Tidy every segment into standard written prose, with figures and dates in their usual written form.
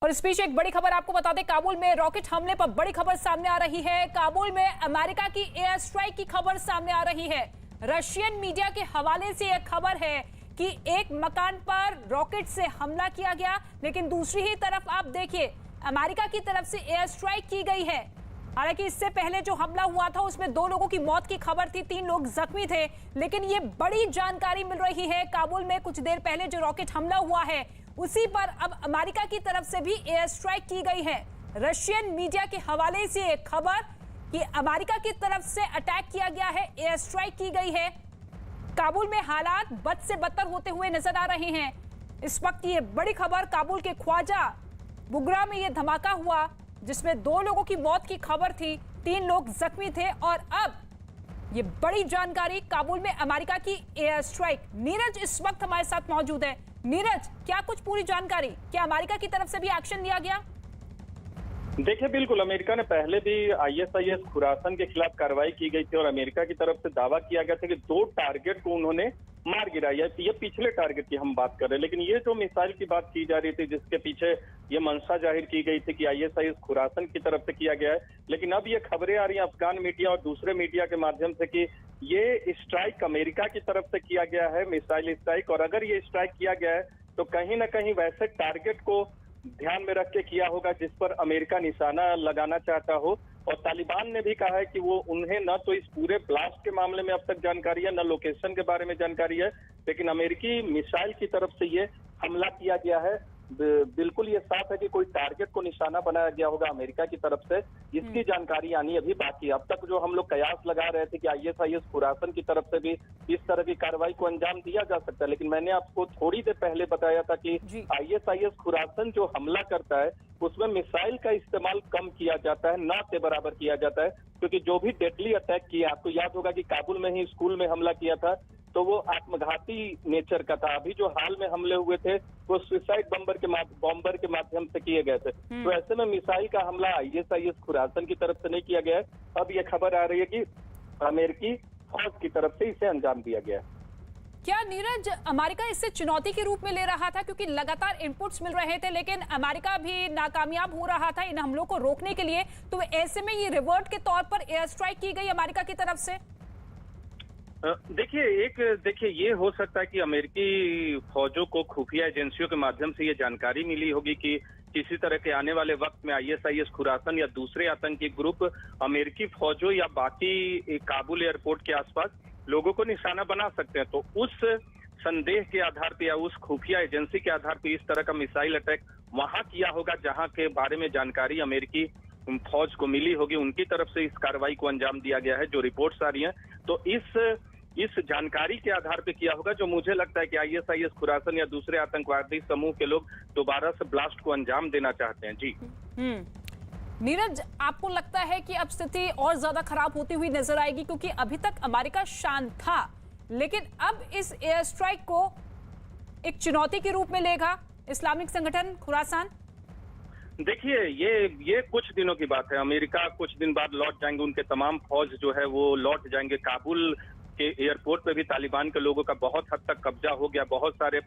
और इस बीच एक बड़ी खबर आपको बता दें, काबुल में रॉकेट हमले पर बड़ी खबर सामने आ रही है। काबुल में अमेरिका की एयर स्ट्राइक की खबर सामने आ रही है। रशियन मीडिया के हवाले से यह खबर है कि एक मकान पर रॉकेट से हमला किया गया, लेकिन दूसरी ही तरफ आप देखिए अमेरिका की तरफ से एयर स्ट्राइक की गई है। हालांकि इससे पहले जो हमला हुआ था उसमें 2 लोगों की मौत की खबर थी, 3 लोग जख्मी थे, लेकिन ये बड़ी जानकारी मिल रही है। काबुल में कुछ देर पहले जो रॉकेट हमला हुआ है उसी पर अब अमेरिका की तरफ से भी एयर स्ट्राइक की गई है। रशियन मीडिया के हवाले से एक खबर कि अमेरिका की तरफ से अटैक किया गया है, एयर स्ट्राइक की गई है। काबुल में हालात बद से बदतर होते हुए नजर आ रहे हैं। इस वक्त ये बड़ी खबर, काबुल के ख्वाजा बुगरा में ये धमाका हुआ जिसमें 2 लोगों की मौत की खबर थी, 3 लोग जख्मी थे और अब ये बड़ी जानकारी, काबुल में अमेरिका की एयर स्ट्राइक। नीरज इस वक्त हमारे साथ मौजूद है। नीरज, क्या कुछ पूरी जानकारी, क्या अमेरिका की तरफ से भी एक्शन लिया गया? देखिए, बिल्कुल अमेरिका ने पहले भी आईएसआईएस खुरासन के खिलाफ कार्रवाई की गई थी और अमेरिका की तरफ से दावा किया गया था कि 2 टारगेट को उन्होंने मार गिराया। ये पिछले टारगेट की हम बात कर रहे हैं, लेकिन ये जो मिसाइल की बात की जा रही थी जिसके पीछे ये मंशा जाहिर की गई थी कि आईएसआईएस खुरासन की तरफ से किया गया है, लेकिन अब ये खबरें आ रही हैं अफगान मीडिया और दूसरे मीडिया के माध्यम से कि ये स्ट्राइक अमेरिका की तरफ से किया गया है, मिसाइल स्ट्राइक। और अगर ये स्ट्राइक किया गया है तो कहीं ना कहीं वैसे टारगेट को ध्यान में रख के किया होगा जिस पर अमेरिका निशाना लगाना चाहता हो। और तालिबान ने भी कहा है कि वो उन्हें न तो इस पूरे ब्लास्ट के मामले में अब तक जानकारी है, न लोकेशन के बारे में जानकारी है, लेकिन अमेरिकी मिसाइल की तरफ से ये हमला किया गया है। बिल्कुल ये साफ है कि कोई टारगेट को निशाना बनाया गया होगा अमेरिका की तरफ से। इसकी जानकारी आनी अभी बाकी है। अब तक जो हम लोग कयास लगा रहे थे कि आईएसआईएस खुरासन की तरफ से भी इस तरह की कार्रवाई को अंजाम दिया जा सकता है, लेकिन मैंने आपको थोड़ी देर पहले बताया था कि आईएसआईएस खुरासन जो हमला करता है उसमें मिसाइल का इस्तेमाल कम किया जाता है, न के बराबर किया जाता है। क्योंकि जो भी डेडली अटैक किया, आपको याद होगा कि काबुल में ही स्कूल में हमला किया था तो वो आत्मघाती नेचर का था। अभी जो हाल में हमले हुए थे वो सुसाइड बॉम्बर के माध्यम से किए गए थे। तो ऐसे में मिसाइल का हमला आईएसआईएस खुरासन की तरफ से नहीं किया गया है। अब ये खबर आ रही है कि अमेरिकी फौज की तरफ से इसे अंजाम दिया गया है। क्या नीरज, अमेरिका इससे चुनौती के रूप में ले रहा था क्योंकि लगातार इनपुट्स मिल रहे थे, लेकिन अमेरिका भी नाकामयाब हो रहा था इन हमलों को रोकने के लिए, तो ऐसे में ये रिवर्ट के तौर पर एयर स्ट्राइक की गई अमेरिका की तरफ से? देखिए ये हो सकता है कि अमेरिकी फौजों को खुफिया एजेंसियों के माध्यम से ये जानकारी मिली होगी कि किसी तरह के आने वाले वक्त में आईएसआईएस खुरासन या दूसरे आतंकी ग्रुप अमेरिकी फौजों या बाकी काबुल एयरपोर्ट के आसपास लोगों को निशाना बना सकते हैं। तो उस संदेह के आधार पर या उस खुफिया एजेंसी के आधार पर इस तरह का मिसाइल अटैक वहां किया होगा जहां के बारे में जानकारी अमेरिकी फौज को मिली होगी। उनकी तरफ से इस कार्रवाई को अंजाम दिया गया है, जो रिपोर्ट्स आ रही हैं। तो इस जानकारी के आधार पे किया होगा, जो मुझे लगता है कि आईएसआईएस खुरासन या दूसरे आतंकवादी समूह के लोग दोबारा से ब्लास्ट को अंजाम देना चाहते हैं। जी नीरज, आपको लगता है कि अब स्थिति और ज्यादा खराब होती हुई नजर आएगी? क्योंकि अभी तक अमेरिका शांत था, लेकिन अब इस एयर स्ट्राइक को एक चुनौती के रूप में लेगा इस्लामिक संगठन खुरासान। देखिए, ये कुछ दिनों की बात है। अमेरिका कुछ दिन बाद लौट जाएंगे, उनके तमाम फौज जो है वो लौट जाएंगे। काबुल के एयरपोर्ट पे भी तालिबान के लोगों का बहुत हद तक कब्जा हो गया। बहुत सारे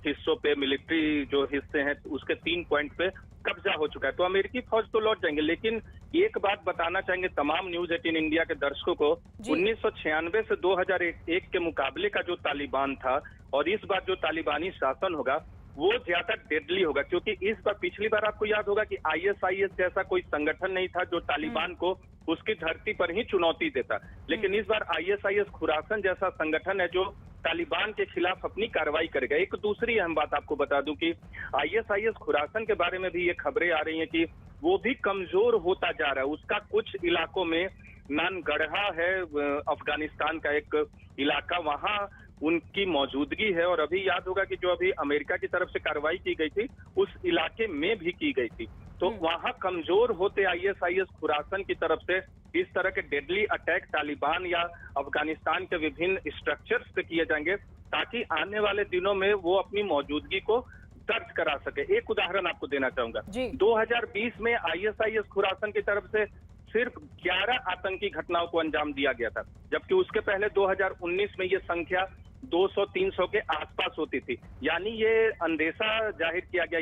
हिस्सों पे, मिलिट्री जो हिस्से हैं उसके 3 पॉइंट पे कब्जा हो चुका है। तो अमेरिकी फौज तो लौट जाएंगे, लेकिन एक बात बताना चाहेंगे तमाम न्यूज 18 इंडिया के दर्शकों को, 1996 से 2001 के मुकाबले का जो तालिबान था और इस बार जो तालिबानी शासन होगा वो ज्यादा डेडली होगा। क्योंकि इस बार, पिछली बार आपको याद होगा कि आईएसआईएस जैसा कोई संगठन नहीं था जो तालिबान को उसकी धरती पर ही चुनौती देता, लेकिन इस बार आईएसआईएस खुरासन जैसा संगठन है जो तालिबान के खिलाफ अपनी कार्रवाई करेगा। एक दूसरी अहम बात आपको बता दूं कि आईएसआईएस खुरासन के बारे में भी ये खबरें आ रही हैं कि वो भी कमजोर होता जा रहा है। उसका कुछ इलाकों में, नानगढ़ा है अफगानिस्तान का एक इलाका, वहां उनकी मौजूदगी है। और अभी याद होगा कि जो अभी अमेरिका की तरफ से कार्रवाई की गई थी उस इलाके में भी की गई थी। तो वहां कमजोर होते आईएसआईएस खुरासन की तरफ से इस तरह के डेडली अटैक तालिबान या अफगानिस्तान के विभिन्न स्ट्रक्चर्स पे किए जाएंगे, ताकि आने वाले दिनों में वो अपनी मौजूदगी को दर्ज करा सके। एक उदाहरण आपको देना चाहूंगा। 2020 में आईएसआईएस खुरासन की तरफ से सिर्फ 11 आतंकी घटनाओं को अंजाम दिया गया था, जबकि उसके पहले 2019 में ये संख्या 200-300 के आसपास होती थी। यानी ये अंदेशा जाहिर किया गया,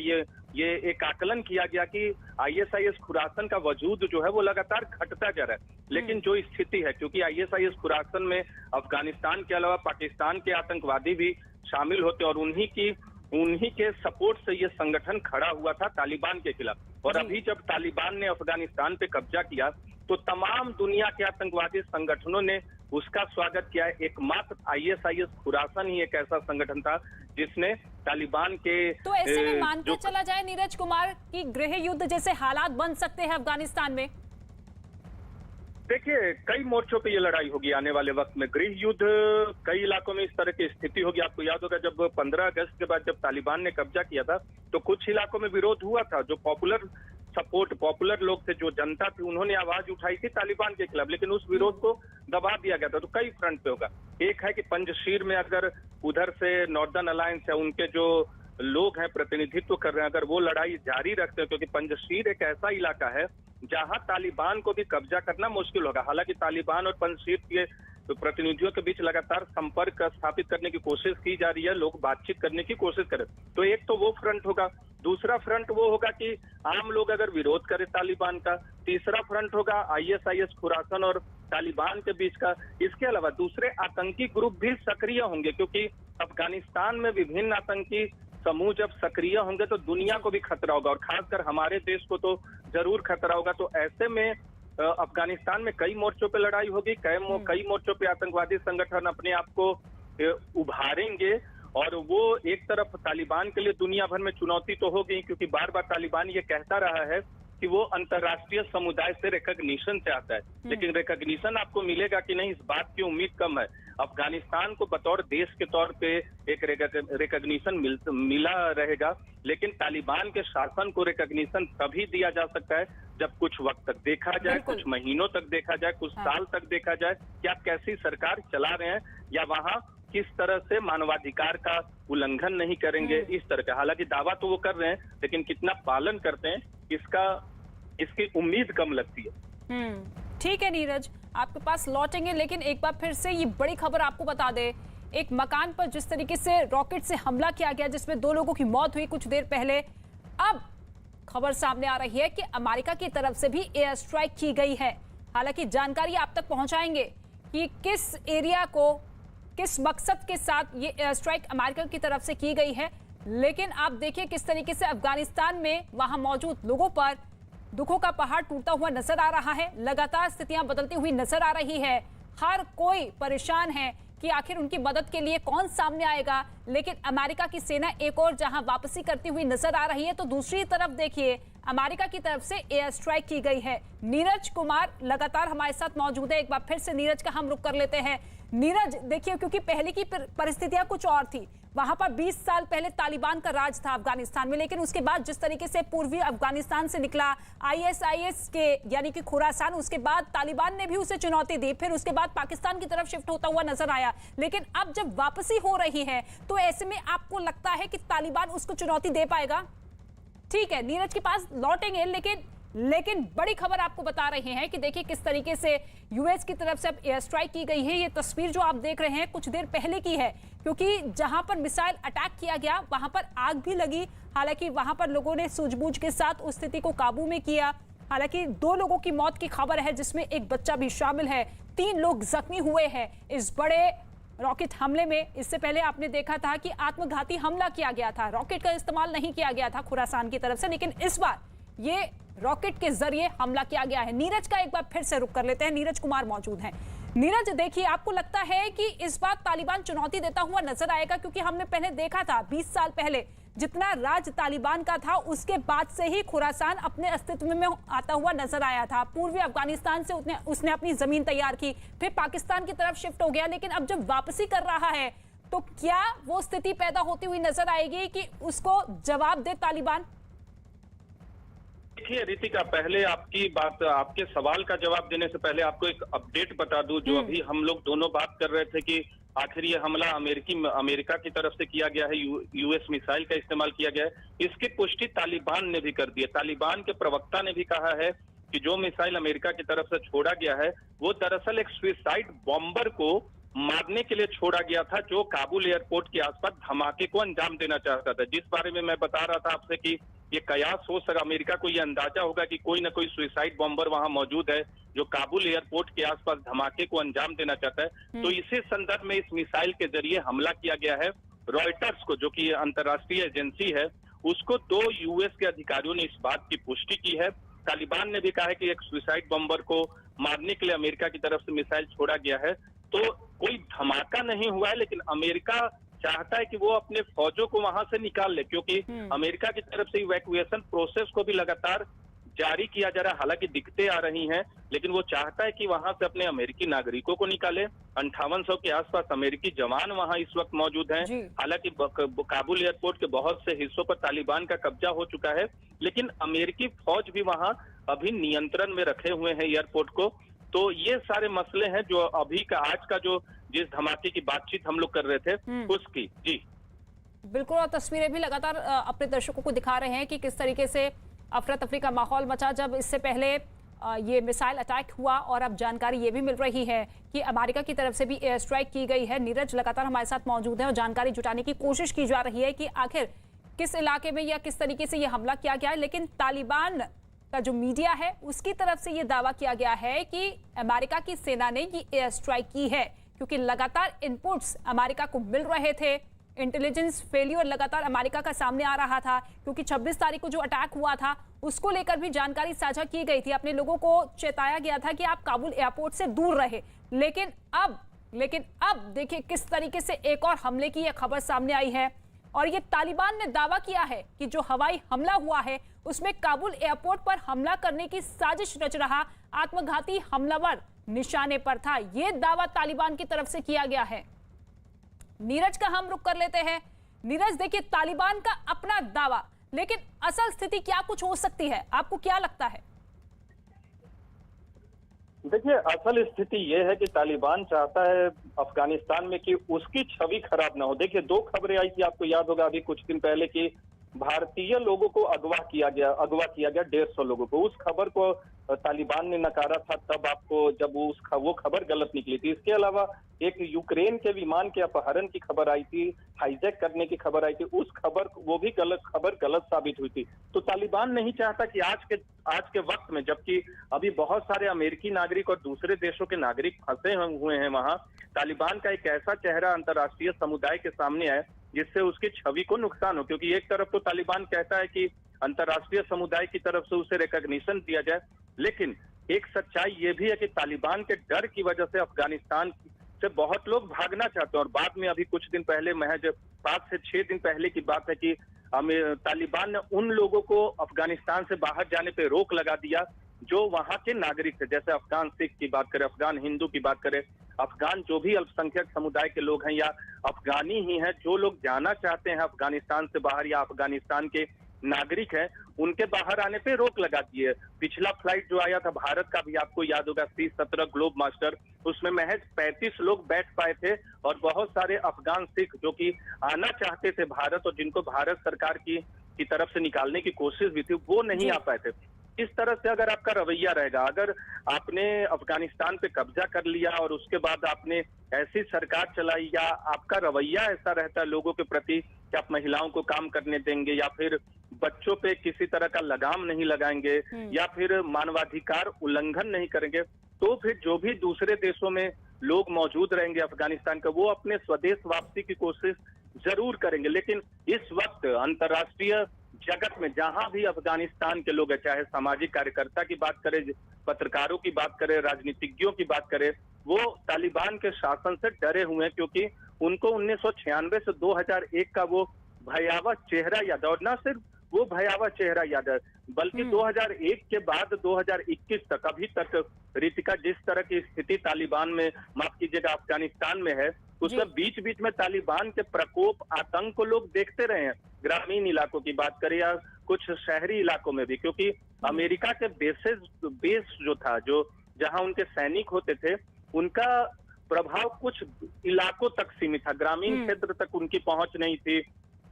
ये एक आकलन किया गया कि आईएसआईएस खुरासन का वजूद जो है वो लगातार घटता जा रहा है। लेकिन जो स्थिति है, क्योंकि आईएसआईएस खुरासन में अफगानिस्तान के अलावा पाकिस्तान के आतंकवादी भी शामिल होते और उन्हीं के सपोर्ट से ये संगठन खड़ा हुआ था तालिबान के खिलाफ। और अभी जब तालिबान ने अफगानिस्तान पे कब्जा किया तो तमाम दुनिया के आतंकवादी संगठनों ने उसका स्वागत किया है। एकमात्र आईएसआईएस खुरासन ही एक ऐसा संगठन था जिसने तालिबान के तो ऐसे में मानते चला जाए नीरज कुमार कि गृह युद्ध जैसे हालात बन सकते हैं अफगानिस्तान में। देखिए, कई मोर्चों पे ये लड़ाई होगी आने वाले वक्त में। गृह युद्ध, कई इलाकों में इस तरह की स्थिति होगी। आपको याद होगा जब 15 अगस्त के बाद जब तालिबान ने कब्जा किया था तो कुछ इलाकों में विरोध हुआ था। जो पॉपुलर लोग थे, जो जनता थी, उन्होंने आवाज उठाई थी तालिबान के खिलाफ, लेकिन उस विरोध को दबा दिया गया था। तो कई फ्रंट पे होगा। एक है कि पंजशीर में अगर उधर से नॉर्दर्न अलायंस है, उनके जो लोग हैं प्रतिनिधित्व कर रहे हैं, अगर वो लड़ाई जारी रखते हैं, क्योंकि पंजशीर एक ऐसा इलाका है जहां तालिबान को भी कब्जा करना मुश्किल होगा। हालांकि तालिबान और पंजशीर के प्रतिनिधियों के बीच लगातार संपर्क स्थापित करने की कोशिश की जा रही है, लोग बातचीत करने की कोशिश करें। तो एक तो वो फ्रंट होगा। दूसरा फ्रंट वो होगा कि आम लोग अगर विरोध करें तालिबान का। तीसरा फ्रंट होगा आईएसआईएस खुरासन और तालिबान के बीच का। इसके अलावा दूसरे आतंकी ग्रुप भी सक्रिय होंगे, क्योंकि अफगानिस्तान में विभिन्न आतंकी समूह जब सक्रिय होंगे तो दुनिया को भी खतरा होगा और खासकर हमारे देश को तो जरूर खतरा होगा। तो ऐसे में अफगानिस्तान में कई मोर्चों पे लड़ाई होगी, कई मोर्चों पे आतंकवादी संगठन अपने आप को उभारेंगे। और वो एक तरफ तालिबान के लिए दुनिया भर में चुनौती तो होगी, क्योंकि बार बार तालिबान ये कहता रहा है कि वो अंतर्राष्ट्रीय समुदाय से रिकॉग्निशन चाहता है, लेकिन रिकॉग्निशन आपको मिलेगा कि नहीं, इस बात की उम्मीद कम है। अफगानिस्तान को बतौर देश के तौर पे एक रिकॉग्निशन मिला रहेगा, लेकिन तालिबान के शासन को रिकॉग्निशन तभी दिया जा सकता है जब कुछ वक्त तक देखा जाए, कुछ महीनों तक देखा जाए, कुछ साल तक देखा जाए कि आप कैसी सरकार चला रहे हैं या वहां किस तरह से मानवाधिकार का उल्लंघन नहीं करेंगे, इस तरह का। हालांकि दावा तो वो कर रहे हैं, लेकिन कितना पालन करते हैं इसकी उम्मीद कम लगती है। ठीक है नीरज, आपके पास लौटेंगे, लेकिन एक बार फिर से ये बड़ी खबर आपको बता दे। एक मकान पर जिस तरीके से रॉकेट से हमला किया गया, जिसमें 2 लोगों की मौत हुई कुछ देर पहले, अब खबर सामने आ रही है कि अमेरिका की तरफ से भी एयर स्ट्राइक की गई है। हालांकि जानकारी आप तक पहुंचाएंगे कि किस एरिया को किस मकसद के साथ ये एयर स्ट्राइक अमेरिका की तरफ से की गई है। लेकिन आप देखिए किस तरीके से अफगानिस्तान में वहां मौजूद लोगों पर दुखों का पहाड़ टूटता हुआ नजर आ रहा है। लगातार स्थितियां बदलती हुई नजर आ रही है। हर कोई परेशान है कि आखिर उनकी मदद के लिए कौन सामने आएगा। लेकिन अमेरिका की सेना एक और जहां वापसी करती हुई नजर आ रही है, तो दूसरी तरफ देखिए अमेरिका की तरफ से एयर स्ट्राइक की गई है। नीरज कुमार लगातार हमारे साथ मौजूद है। एक बार फिर से नीरज का हम रुख कर लेते हैं। नीरज, देखिए क्योंकि पहले की परिस्थितियां कुछ और थी। वहां पर 20 साल पहले तालिबान का राज था अफगानिस्तान में, लेकिन उसके बाद जिस तरीके से पूर्वी अफगानिस्तान से निकला आईएसआईएस के यानी कि खुरासान, उसके बाद तालिबान ने भी उसे चुनौती दी, फिर उसके बाद पाकिस्तान की तरफ शिफ्ट होता हुआ नजर आया। लेकिन अब जब वापसी हो रही है तो ऐसे में आपको लगता है कि तालिबान उसको चुनौती दे पाएगा? ठीक है, नीरज के पास लौटेंगे, लेकिन बड़ी खबर आपको बता रहे हैं कि देखिए किस तरीके से यूएस की तरफ से अब एयर स्ट्राइक की गई है। ये तस्वीर जो आप देख रहे हैं कुछ देर पहले की है, क्योंकि जहां पर मिसाइल अटैक किया गया वहां पर आग भी लगी। हालांकि वहां पर लोगों ने सूझबूझ के साथ उस स्थिति को काबू में किया। हालांकि 2 लोगों की मौत की खबर है, जिसमें एक बच्चा भी शामिल है। 3 लोग जख्मी हुए हैं इस बड़े रॉकेट हमले में। इससे पहले आपने देखा था कि आत्मघाती हमला किया गया था, रॉकेट का इस्तेमाल नहीं किया गया था खुरासान की तरफ से, लेकिन इस बार ये रॉकेट के जरिए हमला किया गया है। नीरज का एक बार फिर से रुख कर लेते हैं। नीरज कुमार मौजूद हैं। नीरज, देखिए आपको लगता है कि इस बार तालिबान चुनौती देता हुआ नजर आएगा? क्योंकि हमने पहले देखा था 20 साल पहले जितना राज तालिबान का था, उसके बाद से ही खुरासान अपने अस्तित्व में आता हुआ नजर आया था। पूर्वी अफगानिस्तान से उसने अपनी जमीन तैयार की, फिर पाकिस्तान की तरफ शिफ्ट हो गया। लेकिन अब जब वापसी कर रहा है तो क्या वो स्थिति पैदा होती हुई नजर आएगी कि उसको जवाब दे तालिबान? देखिए रितिका, पहले आपके सवाल का जवाब देने से पहले आपको एक अपडेट बता दूं। जो अभी हम लोग दोनों बात कर रहे थे कि आखिर ये हमला अमेरिका की तरफ से किया गया है, यूएस मिसाइल का इस्तेमाल किया गया है, इसकी पुष्टि तालिबान ने भी कर दी है। तालिबान के प्रवक्ता ने भी कहा है कि जो मिसाइल अमेरिका की तरफ से छोड़ा गया है वो दरअसल एक सुसाइड बॉम्बर को मारने के लिए छोड़ा गया था, जो काबुल एयरपोर्ट के आसपास धमाके को अंजाम देना चाहता था। जिस बारे में मैं बता रहा था आपसे कि ये कयास हो सका, अमेरिका को ये अंदाजा होगा कि कोई ना कोई सुसाइड बॉम्बर वहां मौजूद है जो काबुल एयरपोर्ट के आसपास धमाके को अंजाम देना चाहता है। तो इसी संदर्भ में इस मिसाइल के जरिए हमला किया गया है। रॉयटर्स को, जो कि अंतर्राष्ट्रीय एजेंसी है, उसको 2 यूएस के अधिकारियों ने इस बात की पुष्टि की है। तालिबान ने भी कहा है कि एक सुसाइड बॉम्बर को मारने के लिए अमेरिका की तरफ से मिसाइल छोड़ा गया है। तो कोई धमाका नहीं हुआ है, लेकिन अमेरिका चाहता है कि वो अपने फौजों को वहां से निकाल ले, क्योंकि अमेरिका की तरफ से इवैक्यूएशन प्रोसेस को भी लगातार जारी किया जा रहा है। हालांकि दिक्कतें आ रही हैं, लेकिन वो चाहता है कि वहां से अपने अमेरिकी नागरिकों को निकाले। 5800 के आसपास अमेरिकी जवान वहां इस वक्त मौजूद हैं। हालांकि काबुल एयरपोर्ट के बहुत से हिस्सों पर तालिबान का कब्जा हो चुका है, लेकिन अमेरिकी फौज भी वहां अभी नियंत्रण में रखे हुए हैं एयरपोर्ट को। तो ये सारे मसले हैं जो अभी का आज का जो जिस धमाके की बातचीत हम लोग कर रहे थे उसकी। जी बिल्कुल, और तस्वीरें भी लगातार अपने दर्शकों को दिखा रहे हैं कि किस तरीके से अफरा तफरी का माहौल मचा जब इससे पहले ये मिसाइल अटैक हुआ। और अब जानकारी ये भी मिल रही है कि अमेरिका की तरफ से भी एयर स्ट्राइक की गई है। नीरज लगातार हमारे साथ मौजूद है और जानकारी जुटाने की कोशिश की जा रही है कि आखिर किस इलाके में या किस तरीके से ये हमला किया गया है। लेकिन तालिबान का जो मीडिया है उसकी तरफ से ये दावा किया गया है कि अमेरिका की सेना ने ये एयर स्ट्राइक की है, क्योंकि लगातार इनपुट्स अमेरिका को मिल रहे थे। इंटेलिजेंस फेलियर लगातार अमेरिका का सामने आ रहा था, क्योंकि 26 तारीख को जो अटैक हुआ था उसको लेकर भी जानकारी साझा की गई थी। अपने लोगों को चेताया गया था कि आप काबुल एयरपोर्ट से दूर रहे। लेकिन अब देखिए किस तरीके से एक और हमले की यह खबर सामने आई है। और ये तालिबान ने दावा किया है कि जो हवाई हमला हुआ है उसमें काबुल एयरपोर्ट पर हमला करने की साजिश रच रहा आत्मघाती हमलावर निशाने पर था। यह दावा तालिबान की तरफ से किया गया है। नीरज का हम रुख कर लेते हैं। नीरज, देखिए तालिबान का अपना दावा, लेकिन असल स्थिति क्या कुछ हो सकती है, आपको क्या लगता है? देखिए, असल स्थिति यह है कि तालिबान चाहता है अफगानिस्तान में कि उसकी छवि खराब ना हो। देखिए, 2 खबरें आई थी, आपको याद होगा अभी कुछ दिन पहले कि भारतीय लोगों को अगवा किया गया 150 लोगों को। उस खबर को तालिबान ने नकारा था तब आपको जब वो खबर गलत निकली थी। इसके अलावा एक यूक्रेन के विमान के अपहरण की खबर आई थी, हाईजैक करने की खबर आई थी। उस खबर वो भी गलत साबित हुई थी। तो तालिबान नहीं चाहता कि आज के वक्त में, जबकि अभी बहुत सारे अमेरिकी नागरिक और दूसरे देशों के नागरिक फंसे हुए हैं वहां, तालिबान का एक ऐसा चेहरा अंतर्राष्ट्रीय समुदाय के सामने आए जिससे उसकी छवि को नुकसान हो। क्योंकि एक तरफ तो तालिबान कहता है कि अंतर्राष्ट्रीय समुदाय की तरफ से उसे रिकॉग्निशन दिया जाए, लेकिन एक सच्चाई ये भी है कि तालिबान के डर की वजह से अफगानिस्तान से बहुत लोग भागना चाहते हैं। और बाद में अभी कुछ दिन पहले, महज 5 से 6 दिन पहले की बात है कि तालिबान ने उन लोगों को अफगानिस्तान से बाहर जाने पे रोक लगा दिया जो वहां के नागरिक थे। जैसे अफगान सिख की बात करें, अफगान हिंदू की बात करें, अफगान जो भी अल्पसंख्यक समुदाय के लोग हैं या अफगानी ही हैं, जो लोग जाना चाहते हैं अफगानिस्तान से बाहर या अफगानिस्तान के नागरिक हैं, उनके बाहर आने पे रोक लगा दी है। पिछला फ्लाइट जो आया था भारत का भी आपको याद होगा, C-17 ग्लोब मास्टर, उसमें महज 35 लोग बैठ पाए थे और बहुत सारे अफगान सिख जो कि आना चाहते थे भारत और जिनको भारत सरकार की तरफ से निकालने की कोशिश भी थी, वो नहीं आ पाए थे। इस तरह से अगर आपका रवैया रहेगा, अगर आपने अफगानिस्तान पे कब्जा कर लिया और उसके बाद आपने ऐसी सरकार चलाई, या आपका रवैया ऐसा रहता है लोगों के प्रति कि आप महिलाओं को काम करने देंगे या फिर बच्चों पे किसी तरह का लगाम नहीं लगाएंगे या फिर मानवाधिकार उल्लंघन नहीं करेंगे, तो फिर जो भी दूसरे देशों में लोग मौजूद रहेंगे अफगानिस्तान का, वो अपने स्वदेश वापसी की कोशिश जरूर करेंगे। लेकिन इस वक्त अंतर्राष्ट्रीय जगत में जहां भी अफगानिस्तान के लोग हैं, चाहे सामाजिक कार्यकर्ता की बात करें, पत्रकारों की बात करें, राजनीतिज्ञों की बात करें, वो तालिबान के शासन से डरे हुए हैं। क्योंकि उनको 1996 से 2001 का वो भयावह चेहरा याद है, और न सिर्फ वो भयावह चेहरा याद है, बल्कि 2001 के बाद 2021 तक अभी तक रितिका जिस तरह की स्थिति तालिबान में, माफ कीजिएगा अफगानिस्तान में है, उसमें बीच बीच में तालिबान के प्रकोप, आतंक को लोग देखते रहे हैं। ग्रामीण इलाकों की बात करें या कुछ शहरी इलाकों में भी, क्योंकि अमेरिका के बेस जो था, जो जहां उनके सैनिक होते थे, उनका प्रभाव कुछ इलाकों तक सीमित था, ग्रामीण क्षेत्र तक उनकी पहुंच नहीं थी।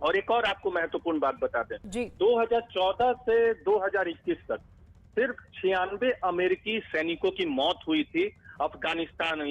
और एक और आपको महत्वपूर्ण बात बता दें, 2014 से 2021 तक सिर्फ 96 अमेरिकी सैनिकों की मौत हुई थी अफगानिस्तान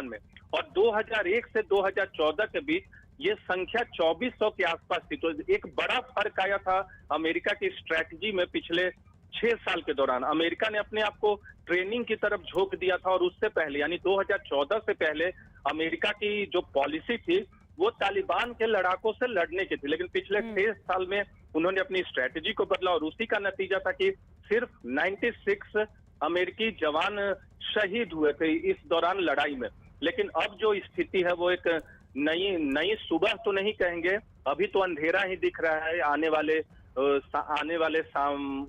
में, और 2001 से 2014 के बीच ये संख्या 2400 के आसपास थी। तो एक बड़ा फर्क आया था अमेरिका की स्ट्रैटेजी में पिछले 6 साल के दौरान। अमेरिका ने अपने आप को ट्रेनिंग की तरफ झोंक दिया था और उससे पहले यानी 2014 से पहले अमेरिका की जो पॉलिसी थी वो तालिबान के लड़ाकों से लड़ने की थी, लेकिन पिछले 6 साल में उन्होंने अपनी स्ट्रैटेजी को बदला और उसी का नतीजा था कि सिर्फ 96 अमेरिकी जवान शहीद हुए थे इस दौरान लड़ाई में। लेकिन अब जो स्थिति है वो एक नई सुबह तो नहीं कहेंगे, अभी तो अंधेरा ही दिख रहा है आने वाले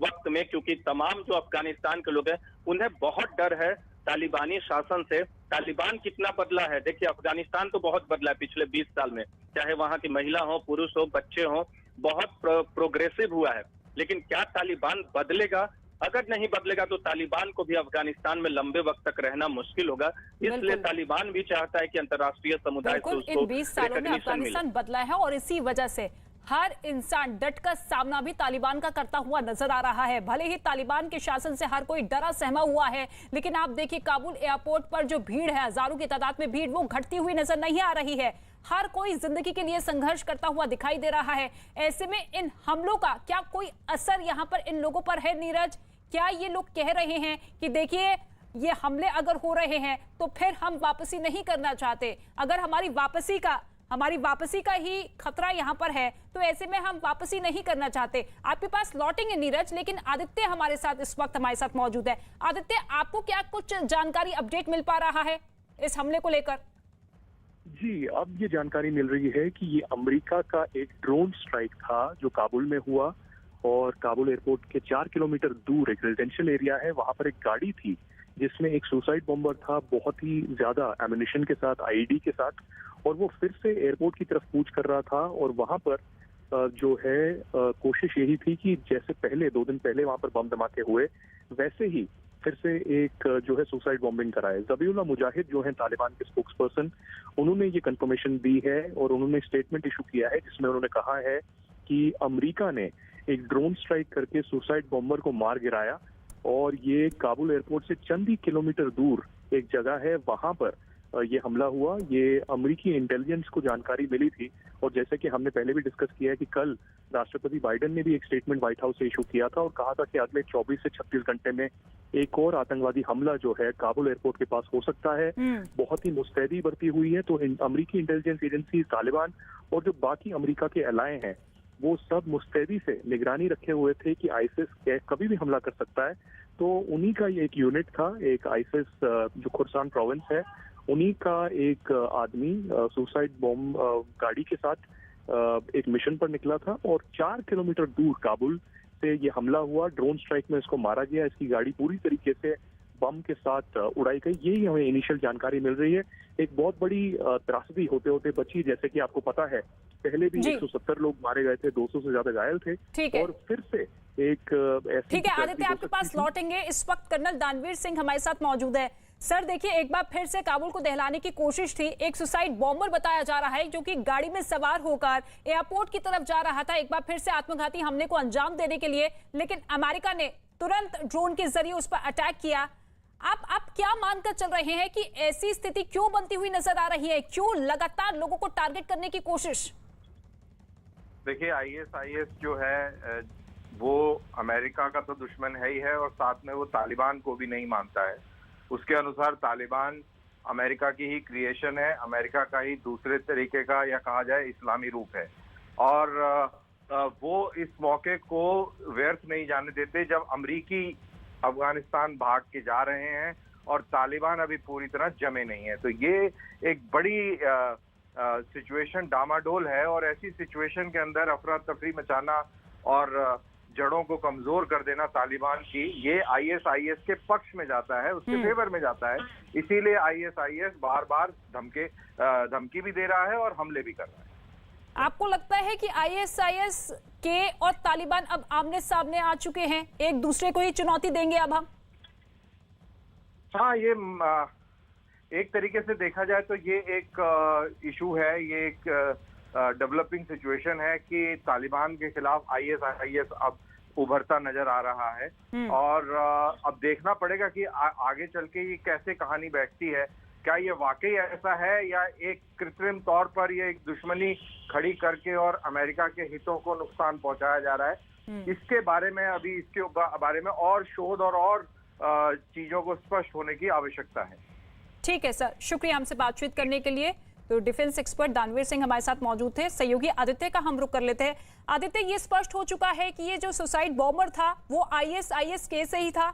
वक्त में, क्योंकि तमाम जो अफगानिस्तान के लोग हैं उन्हें बहुत डर है तालिबानी शासन से। तालिबान कितना बदला है, देखिए अफगानिस्तान तो बहुत बदला है पिछले 20 साल में, चाहे वहां की महिला हो, पुरुष हो, बच्चे हो, बहुत प्रोग्रेसिव हुआ है। लेकिन क्या तालिबान बदलेगा? अगर नहीं बदलेगा तो तालिबान को भी अफगानिस्तान में लंबे वक्त तक रहना मुश्किल होगा। इसलिए तालिबान भी चाहता है कि अंतर्राष्ट्रीय समुदाय से उसको इन 20 सालों में अफगानिस्तान बदला है और इसी वजह से हर इंसान डट कर सामना भी तालिबान का करता हुआ नजर आ रहा है। भले ही तालिबान के शासन से हर कोई डरा सहमा हुआ है, लेकिन आप देखिए काबुल एयरपोर्ट पर जो भीड़ है, हजारों की तादाद में भीड़, वो घटती हुई नजर नहीं आ रही है। हर कोई जिंदगी के लिए संघर्ष करता हुआ दिखाई दे रहा है। ऐसे में इन हमलों का क्या कोई असर यहाँ पर इन लोगों पर है नीरज? क्या ये लोग कह रहे हैं कि देखिए ये हमले अगर हो रहे हैं तो फिर हम वापसी नहीं करना चाहते, अगर हमारी वापसी का ही खतरा यहाँ पर है तो ऐसे में हम वापसी नहीं करना चाहते? आपके पास लौटेंगे नीरज, लेकिन आदित्य हमारे साथ इस वक्त हमारे साथ मौजूद है। आदित्य, आपको क्या कुछ जानकारी अपडेट मिल पा रहा है इस हमले को लेकर? जी, अब ये जानकारी मिल रही है कि ये अमेरिका का एक ड्रोन स्ट्राइक था जो काबुल में हुआ और काबुल एयरपोर्ट के 4 किलोमीटर दूर एक रेजिडेंशियल एरिया है, वहां पर एक गाड़ी थी जिसमें एक सुसाइड बॉम्बर था, बहुत ही ज्यादा एम्युनिशन के साथ, आईईडी के साथ, और वो फिर से एयरपोर्ट की तरफ कूच कर रहा था। और वहां पर जो है कोशिश यही थी कि जैसे पहले 2 दिन पहले वहां पर बम धमाके हुए वैसे ही फिर से एक जो है सुसाइड बॉम्बिंग कराए। ज़बीहुल्लाह मुजाहिद जो है तालिबान के स्पोक्स पर्सन, उन्होंने ये कंफर्मेशन दी है और उन्होंने स्टेटमेंट इशू किया है जिसमें उन्होंने कहा है कि अमेरिका ने एक ड्रोन स्ट्राइक करके सुसाइड बॉम्बर को मार गिराया और ये काबुल एयरपोर्ट से चंद ही किलोमीटर दूर एक जगह है, वहां पर ये हमला हुआ। ये अमेरिकी इंटेलिजेंस को जानकारी मिली थी और जैसे कि हमने पहले भी डिस्कस किया है कि कल राष्ट्रपति बाइडेन ने भी एक स्टेटमेंट व्हाइट हाउस से इशू किया था और कहा था कि अगले 24 से 36 घंटे में एक और आतंकवादी हमला जो है काबुल एयरपोर्ट के पास हो सकता है। बहुत ही मुस्तैदी बरती हुई है। तो अमेरिकी इंटेलिजेंस एजेंसी, तालिबान और जो बाकी अमेरिका के अलाये हैं वो सब मुस्तैदी से निगरानी रखे हुए थे कि आईसिस कभी भी हमला कर सकता है। तो उन्हीं का ये एक यूनिट था, एक आईसिस जो खुरसान प्रोविंस है, उन्हीं का एक आदमी सुसाइड बॉम्ब गाड़ी के साथ एक मिशन पर निकला था और 4 किलोमीटर दूर काबुल से ये हमला हुआ। ड्रोन स्ट्राइक में इसको मारा गया, इसकी गाड़ी पूरी तरीके से बम के साथ उड़ाई गई। यही हमें इनिशियल जानकारी मिल रही है। एक बहुत बड़ी त्रासदी होते होते बची। जैसे कि आपको पता है पहले भी 170 लोग मारे गए थे, 200 से ज्यादा घायल थे और फिर से एक ऐसी। ठीक है आदित्य, आपके पास लौटेंगे। इस वक्त कर्नल दानवीर सिंह हमारे साथ मौजूद है। सर देखिए, एक बार फिर से काबुल को दहलाने की कोशिश थी। एक सुसाइड बॉम्बर बताया जा रहा है जो कि गाड़ी में सवार होकर एयरपोर्ट की तरफ जा रहा था, एक बार फिर से आत्मघाती हमले को अंजाम देने के लिए, लेकिन अमेरिका ने तुरंत ड्रोन के जरिए उस पर अटैक किया। आप क्या मानकर चल रहे हैं कि ऐसी स्थिति क्यों बनती हुई नजर आ रही है? क्यों लगातार लोगों को टारगेट करने की कोशिश? देखिए, आईएस जो है वो अमेरिका का तो दुश्मन है ही है और साथ में वो तालिबान को भी नहीं मानता है। उसके अनुसार तालिबान अमेरिका की ही क्रिएशन है, अमेरिका का ही दूसरे तरीके का या कहा जाए इस्लामी रूप है और वो इस मौके को व्यर्थ नहीं जाने देते जब अमेरिकी अफगानिस्तान भाग के जा रहे हैं और तालिबान अभी पूरी तरह जमे नहीं है। तो ये एक बड़ी सिचुएशन डामाडोल है और ऐसी सिचुएशन के अंदर अफरा तफरी मचाना और जड़ों को कमजोर कर देना तालिबान की, ये आईएस के पक्ष में जाता है, उसके फेवर में जाता है। इसीलिए आईएस बार बार धमकी भी दे रहा है और हमले भी कर रहा है। आपको लगता है कि आईएस के और तालिबान अब आमने सामने आ चुके हैं, एक दूसरे को ही चुनौती देंगे अब हम? हाँ, ये एक तरीके से देखा जाए तो ये एक इशू है, ये एक डेवलपिंग सिचुएशन है कि तालिबान के खिलाफ आईएस अब उभरता नजर आ रहा है और अब देखना पड़ेगा कि आगे चल के ये कैसे कहानी बैठती है, क्या ये वाकई ऐसा है या एक कृत्रिम तौर पर ये एक दुश्मनी खड़ी करके और अमेरिका के हितों को नुकसान पहुंचाया जा रहा है, इसके बारे में अभी इसके बारे में और शोध और चीजों को स्पष्ट होने की आवश्यकता है। ठीक है सर, शुक्रिया हमसे बातचीत करने के लिए। तो डिफेंस एक्सपर्ट दानवीर सिंह हमारे साथ मौजूद थे। सहयोगी आदित्य का हम रुख कर लेते हैं। आदित्य, ये स्पष्ट हो चुका है कि ये जो सुसाइड बॉम्बर था वो ISIS से ही था।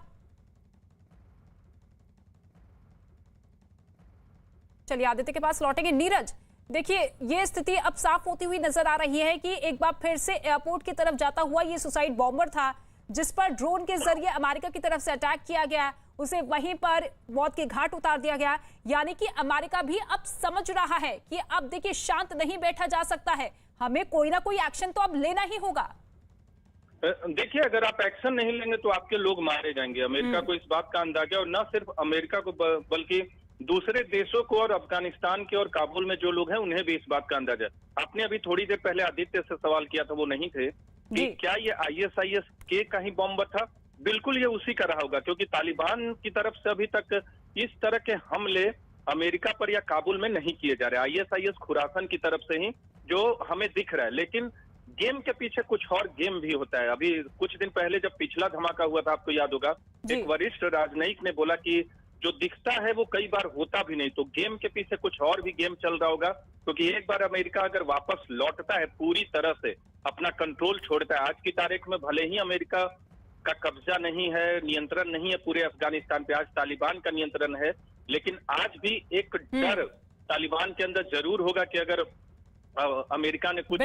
चलिए आदित्य के पास लौटेंगे। नीरज, देखिए ये स्थिति अब साफ होती हुई नजर आ रही है कि एक बार फिर से एयरपोर्ट की तरफ जाता हुआ ये सुसाइड बॉम्बर था जिस पर ड्रोन के जरिए अमेरिका की तरफ से अटैक किया गया, उसे वहीं पर मौत के घाट उतार दिया गया। यानी कि अमेरिका भी अब समझ रहा है कि अब देखिए शांत नहीं बैठा जा सकता है, हमें कोई ना कोई एक्शन तो अब लेना ही होगा। देखिए, अगर आप एक्शन नहीं लेंगे तो आपके लोग मारे जाएंगे। अमेरिका को इस बात का अंदाजा, और न सिर्फ अमेरिका को बल्कि दूसरे देशों को और अफगानिस्तान के और काबुल में जो लोग हैं उन्हें भी इस बात का अंदाजा। आपने अभी थोड़ी देर पहले आदित्य से सवाल किया था, वो नहीं थे, कि क्या ये ISIS के का ही बॉम्ब था? बिल्कुल ये उसी का रहा होगा, क्योंकि तालिबान की तरफ से अभी तक इस तरह के हमले अमेरिका पर या काबुल में नहीं किए जा रहे। ISIS खुरासन की तरफ से ही जो हमें दिख रहा है, लेकिन गेम के पीछे कुछ और गेम भी होता है। अभी कुछ दिन पहले जब पिछला धमाका हुआ था, आपको याद होगा, एक वरिष्ठ राजनयिक ने बोला कि जो दिखता है वो कई बार होता भी नहीं। तो गेम के पीछे कुछ और भी गेम चल रहा होगा, क्योंकि एक बार अमेरिका अगर वापस लौटता है, पूरी तरह से अपना कंट्रोल छोड़ता है, आज की तारीख में भले ही अमेरिका का कब्जा नहीं है, नियंत्रण नहीं है पूरे अफगानिस्तान पे, आज तालिबान का नियंत्रण है, लेकिन आज भी एक डर तालिबान के अंदर जरूर होगा कि अगर अमेरिका ने कुछ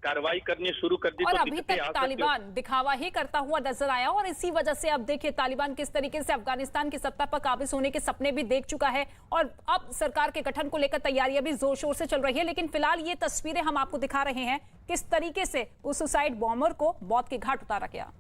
कार्रवाई करनी शुरू कर दी और तो अभी तक तालिबान दिखावा ही करता हुआ नजर आया, और इसी वजह से अब देखिए तालिबान किस तरीके से अफगानिस्तान की सत्ता पर काबिज होने के सपने भी देख चुका है, और अब सरकार के गठन को लेकर तैयारियां भी जोर शोर से चल रही है। लेकिन फिलहाल ये तस्वीरें हम आपको दिखा रहे हैं किस तरीके से उस सुसाइड बॉम्बर को मौत के घाट उतारा गया।